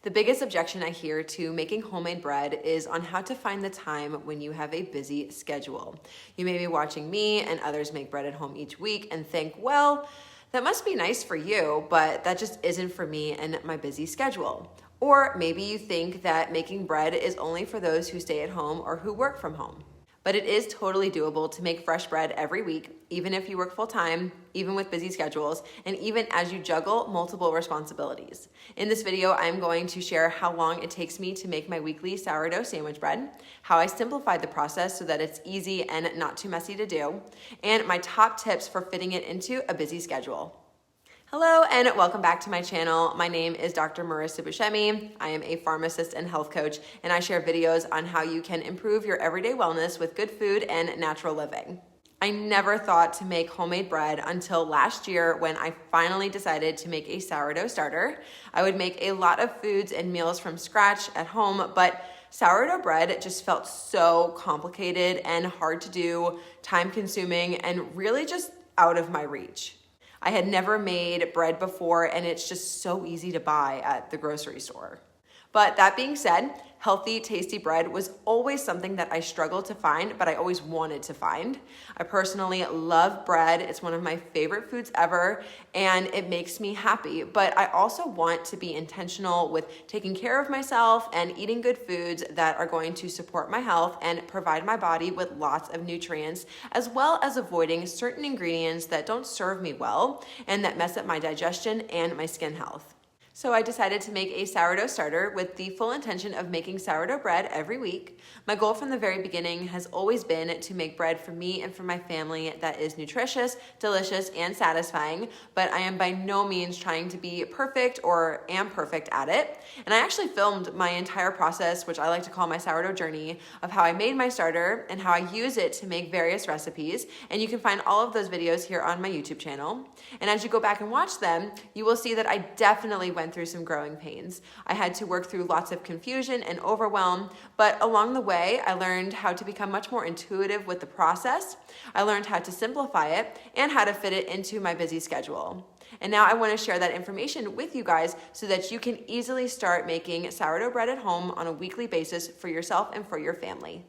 The biggest objection I hear to making homemade bread is on how to find the time when you have a busy schedule. You may be watching me and others make bread at home each week and think, well, that must be nice for you, but that just isn't for me and my busy schedule. Or maybe you think that making bread is only for those who stay at home or who work from home. But it is totally doable to make fresh bread every week, even if you work full time, even with busy schedules, and even as you juggle multiple responsibilities. In this video, I'm going to share how long it takes me to make my weekly sourdough sandwich bread, how I simplified the process so that it's easy and not too messy to do, and my top tips for fitting it into a busy schedule. Hello and welcome back to my channel. My name is Dr. Marissa Buscemi. I am a pharmacist and health coach, and I share videos on how you can improve your everyday wellness with good food and natural living. I never thought to make homemade bread until last year when I finally decided to make a sourdough starter. I would make a lot of foods and meals from scratch at home, but sourdough bread just felt so complicated and hard to do, time consuming, and really just out of my reach. I had never made bread before, and it's just so easy to buy at the grocery store. But that being said, healthy, tasty bread was always something that I struggled to find, but I always wanted to find. I personally love bread. It's one of my favorite foods ever, and it makes me happy. But I also want to be intentional with taking care of myself and eating good foods that are going to support my health and provide my body with lots of nutrients, as well as avoiding certain ingredients that don't serve me well and that mess up my digestion and my skin health. So I decided to make a sourdough starter with the full intention of making sourdough bread every week. My goal from the very beginning has always been to make bread for me and for my family that is nutritious, delicious, and satisfying, but I am by no means trying to be perfect or am perfect at it. And I actually filmed my entire process, which I like to call my sourdough journey, of how I made my starter and how I use it to make various recipes. And you can find all of those videos here on my YouTube channel. And as you go back and watch them, you will see that I definitely went through some growing pains. I had to work through lots of confusion and overwhelm, but along the way, I learned how to become much more intuitive with the process. I learned how to simplify it and how to fit it into my busy schedule. And now I want to share that information with you guys so that you can easily start making sourdough bread at home on a weekly basis for yourself and for your family.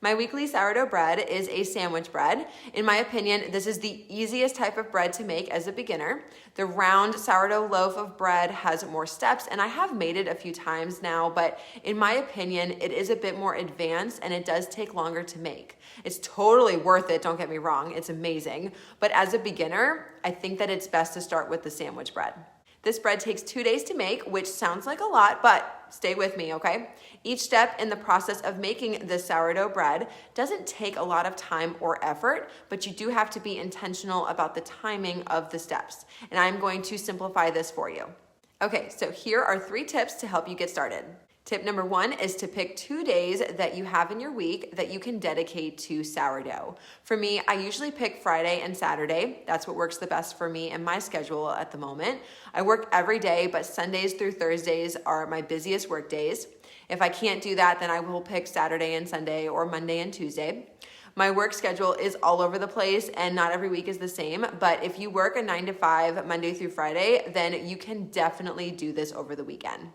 My weekly sourdough bread is a sandwich bread. In my opinion, this is the easiest type of bread to make as a beginner. The round sourdough loaf of bread has more steps, and I have made it a few times now, but in my opinion, it is a bit more advanced and it does take longer to make. It's totally worth it, don't get me wrong, it's amazing. But as a beginner, I think that it's best to start with the sandwich bread. This bread takes 2 days to make, which sounds like a lot, but stay with me, okay? Each step in the process of making this sourdough bread doesn't take a lot of time or effort, but you do have to be intentional about the timing of the steps. And I'm going to simplify this for you. Okay, so here are 3 tips to help you get started. Tip number 1 is to pick 2 days that you have in your week that you can dedicate to sourdough. For me, I usually pick Friday and Saturday. That's what works the best for me and my schedule at the moment. I work every day, but Sundays through Thursdays are my busiest work days. If I can't do that, then I will pick Saturday and Sunday or Monday and Tuesday. My work schedule is all over the place and not every week is the same, but if you work a 9 to 5 Monday through Friday, then you can definitely do this over the weekend.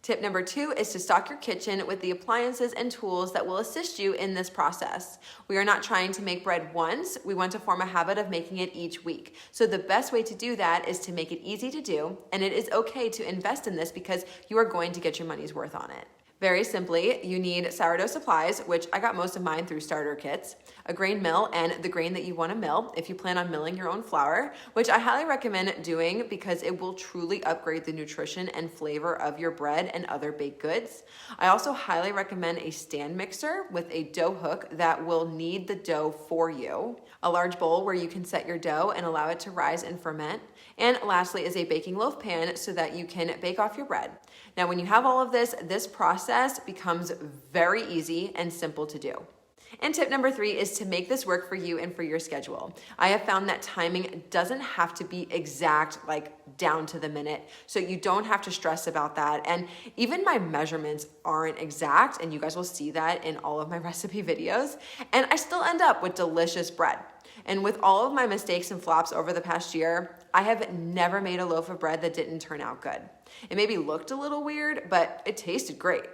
Tip number 2 is to stock your kitchen with the appliances and tools that will assist you in this process. We are not trying to make bread once. We want to form a habit of making it each week. So the best way to do that is to make it easy to do, and it is okay to invest in this because you are going to get your money's worth on it. Very simply, you need sourdough supplies, which I got most of mine through starter kits, a grain mill, and the grain that you want to mill if you plan on milling your own flour, which I highly recommend doing because it will truly upgrade the nutrition and flavor of your bread and other baked goods. I also highly recommend a stand mixer with a dough hook that will knead the dough for you, a large bowl where you can set your dough and allow it to rise and ferment, and lastly is a baking loaf pan so that you can bake off your bread. Now, when you have all of this, this process becomes very easy and simple to do. And tip number 3 is to make this work for you and for your schedule. I have found that timing doesn't have to be exact, like down to the minute, so you don't have to stress about that. And even my measurements aren't exact, and you guys will see that in all of my recipe videos. And I still end up with delicious bread. And with all of my mistakes and flops over the past year, I have never made a loaf of bread that didn't turn out good. It maybe looked a little weird, but it tasted great.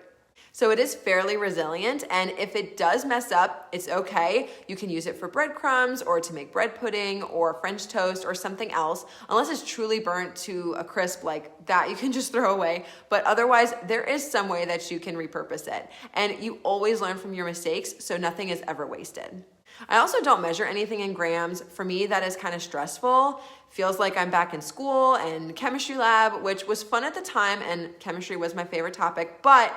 So it is fairly resilient, and if it does mess up, it's okay. You can use it for breadcrumbs or to make bread pudding or French toast or something else. Unless it's truly burnt to a crisp like that, you can just throw away. But otherwise, there is some way that you can repurpose it. And you always learn from your mistakes, so nothing is ever wasted. I also don't measure anything in grams. For me, that is kind of stressful. Feels like I'm back in school and chemistry lab, which was fun at the time, and chemistry was my favorite topic, but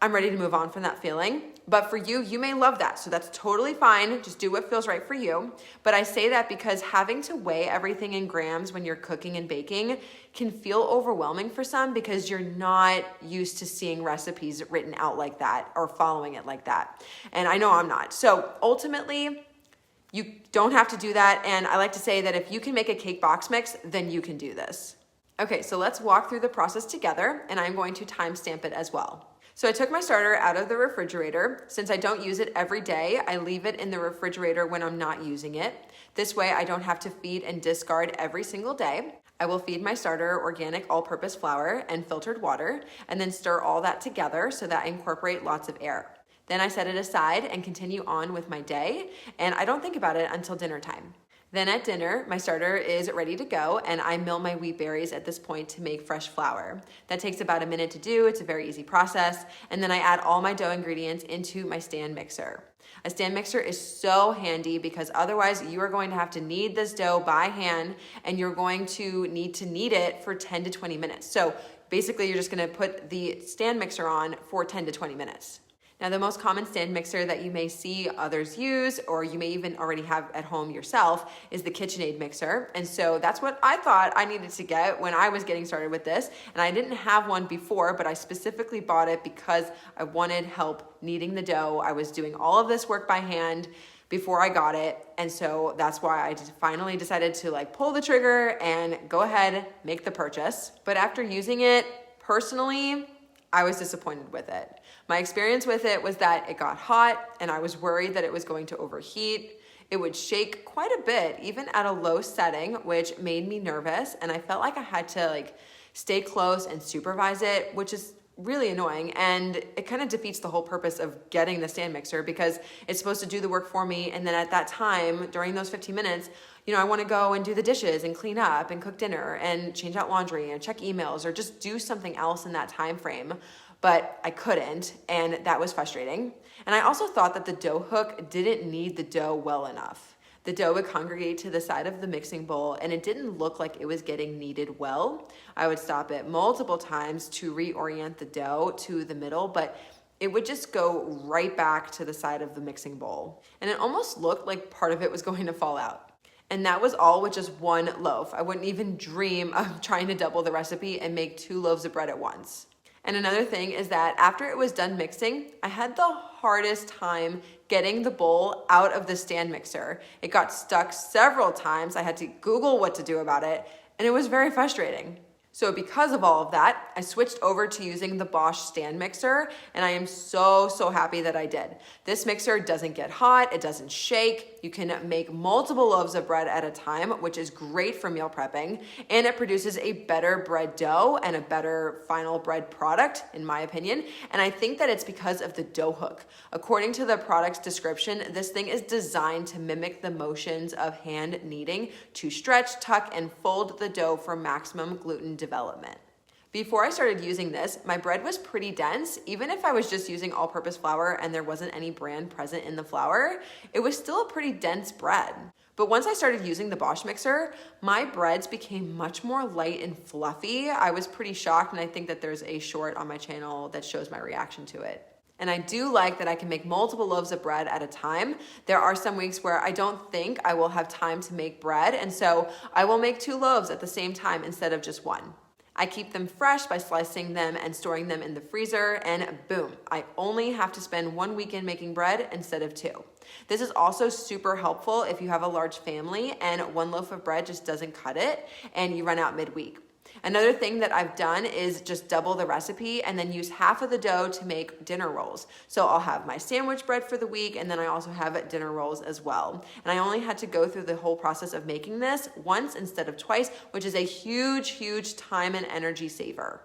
I'm ready to move on from that feeling. But for you, you may love that. So that's totally fine. Just do what feels right for you. But I say that because having to weigh everything in grams when you're cooking and baking can feel overwhelming for some because you're not used to seeing recipes written out like that or following it like that. And I know I'm not. So ultimately, you don't have to do that. And I like to say that if you can make a cake box mix, then you can do this. Okay, so let's walk through the process together, and I'm going to timestamp it as well. So I took my starter out of the refrigerator. Since I don't use it every day, I leave it in the refrigerator when I'm not using it. This way I don't have to feed and discard every single day. I will feed my starter organic all-purpose flour and filtered water, and then stir all that together so that I incorporate lots of air. Then I set it aside and continue on with my day, and I don't think about it until dinner time. Then at dinner, my starter is ready to go, and I mill my wheat berries at this point to make fresh flour. That takes about a minute to do. It's a very easy process. And then I add all my dough ingredients into my stand mixer. A stand mixer is so handy because otherwise you are going to have to knead this dough by hand, and you're going to knead it for 10 to 20 minutes. So basically you're just gonna put the stand mixer on for 10 to 20 minutes. Now, the most common stand mixer that you may see others use, or you may even already have at home yourself, is the KitchenAid mixer. And so that's what I thought I needed to get when I was getting started with this. And I didn't have one before, but I specifically bought it because I wanted help kneading the dough. I was doing all of this work by hand before I got it. And so that's why I just finally decided to pull the trigger and go ahead, make the purchase. But after using it, personally, I was disappointed with it. My experience with it was that it got hot and I was worried that it was going to overheat. It would shake quite a bit, even at a low setting, which made me nervous. And I felt like I had to stay close and supervise it, which is really annoying. And it kind of defeats the whole purpose of getting the stand mixer because it's supposed to do the work for me. And then at that time, during those 15 minutes, I want to go and do the dishes and clean up and cook dinner and change out laundry and check emails or just do something else in that time frame. But I couldn't, and that was frustrating. And I also thought that the dough hook didn't knead the dough well enough. The dough would congregate to the side of the mixing bowl, and it didn't look like it was getting kneaded well. I would stop it multiple times to reorient the dough to the middle, but it would just go right back to the side of the mixing bowl. And it almost looked like part of it was going to fall out. And that was all with just one loaf. I wouldn't even dream of trying to double the recipe and make 2 loaves of bread at once. And another thing is that after it was done mixing, I had the hardest time getting the bowl out of the stand mixer. It got stuck several times. I had to Google what to do about it, and it was very frustrating. So because of all of that, I switched over to using the Bosch stand mixer, and I am so happy that I did. This mixer doesn't get hot, it doesn't shake. You can make multiple loaves of bread at a time, which is great for meal prepping, and it produces a better bread dough and a better final bread product, in my opinion. And I think that it's because of the dough hook. According to the product's description, this thing is designed to mimic the motions of hand kneading to stretch, tuck, and fold the dough for maximum gluten development. Before I started using this, my bread was pretty dense. Even if I was just using all-purpose flour and there wasn't any bran present in the flour, it was still a pretty dense bread. But once I started using the Bosch mixer, my breads became much more light and fluffy. I was pretty shocked, and I think that there's a short on my channel that shows my reaction to it. And I do like that I can make multiple loaves of bread at a time. There are some weeks where I don't think I will have time to make bread, and so I will make 2 loaves at the same time instead of just 1. I keep them fresh by slicing them and storing them in the freezer, and boom, I only have to spend 1 weekend making bread instead of 2. This is also super helpful if you have a large family and 1 loaf of bread just doesn't cut it and you run out midweek. Another thing that I've done is just double the recipe and then use half of the dough to make dinner rolls. So I'll have my sandwich bread for the week, and then I also have dinner rolls as well. And I only had to go through the whole process of making this once instead of twice, which is a huge time and energy saver.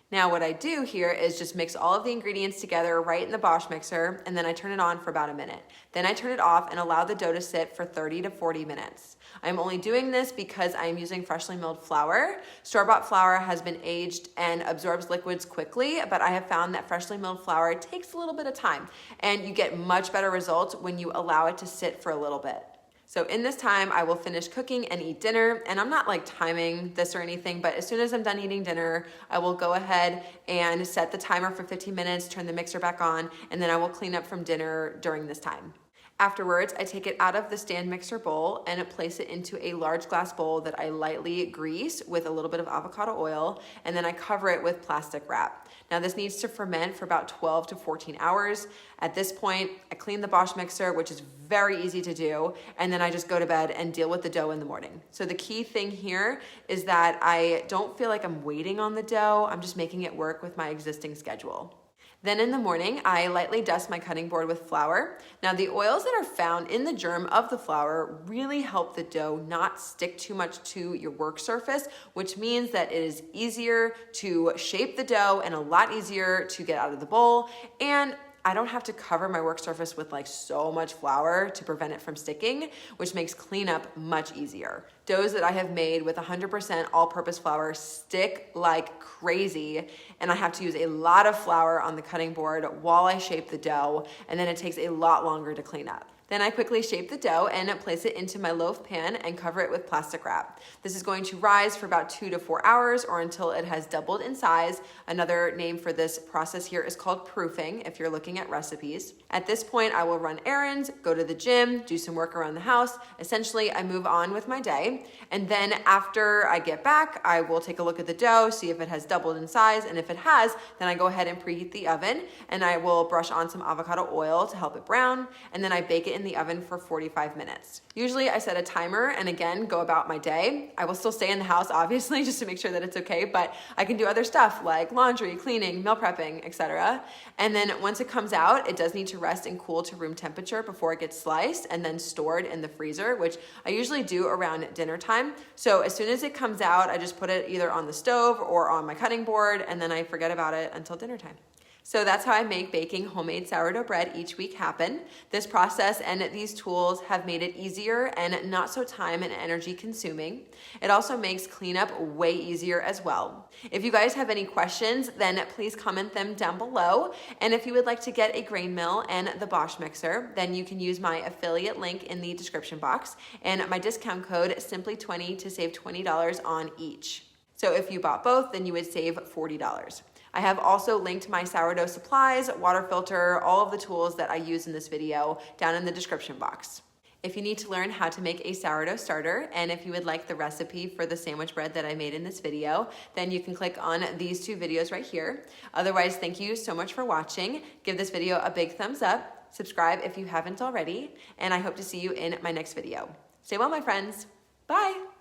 Now what I do here is just mix all of the ingredients together right in the Bosch mixer, and then I turn it on for about a minute. Then I turn it off and allow the dough to sit for 30 to 40 minutes. I'm only doing this because I'm using freshly milled flour. Store-bought flour has been aged and absorbs liquids quickly, but I have found that freshly milled flour takes a little bit of time, and you get much better results when you allow it to sit for a little bit. So in this time, I will finish cooking and eat dinner, and I'm not like timing this or anything, but as soon as I'm done eating dinner, I will go ahead and set the timer for 15 minutes, turn the mixer back on, and then I will clean up from dinner during this time. Afterwards, I take it out of the stand mixer bowl and place it into a large glass bowl that I lightly grease with a little bit of avocado oil, and then I cover it with plastic wrap. Now this needs to ferment for about 12 to 14 hours. At this point, I clean the Bosch mixer, which is very easy to do, and then I just go to bed and deal with the dough in the morning. So the key thing here is that I don't feel like I'm waiting on the dough, I'm just making it work with my existing schedule. Then in the morning, I lightly dust my cutting board with flour. Now the oils that are found in the germ of the flour really help the dough not stick too much to your work surface, which means that it is easier to shape the dough and a lot easier to get out of the bowl. And I don't have to cover my work surface with like so much flour to prevent it from sticking, which makes cleanup much easier. Doughs that I have made with 100% all-purpose flour stick like crazy, and I have to use a lot of flour on the cutting board while I shape the dough, and then it takes a lot longer to clean up. Then I quickly shape the dough and place it into my loaf pan and cover it with plastic wrap. This is going to rise for about 2 to 4 hours or until it has doubled in size. Another name for this process here is called proofing if you're looking at recipes. At this point, I will run errands, go to the gym, do some work around the house. Essentially, I move on with my day. And then after I get back, I will take a look at the dough, see if it has doubled in size. And if it has, then I go ahead and preheat the oven, and I will brush on some avocado oil to help it brown. And then I bake it in the oven for 45 minutes. Usually I set a timer and again, go about my day. I will still stay in the house, obviously, just to make sure that it's okay, but I can do other stuff like laundry, cleaning, meal prepping, etc. And then once it comes out, it does need to rest and cool to room temperature before it gets sliced and then stored in the freezer, which I usually do around dinner time. So as soon as it comes out, I just put it either on the stove or on my cutting board, and then I forget about it until dinner time. So that's how I make baking homemade sourdough bread each week happen. This process and these tools have made it easier and not so time and energy consuming. It also makes cleanup way easier as well. If you guys have any questions, then please comment them down below. And if you would like to get a grain mill and the Bosch mixer, then you can use my affiliate link in the description box and my discount code simply20 to save $20 on each. So if you bought both, then you would save $40. I have also linked my sourdough supplies, water filter, all of the tools that I use in this video down in the description box. If you need to learn how to make a sourdough starter, and if you would like the recipe for the sandwich bread that I made in this video, then you can click on these 2 videos right here. Otherwise, thank you so much for watching. Give this video a big thumbs up, subscribe if you haven't already, and I hope to see you in my next video. Stay well, my friends. Bye.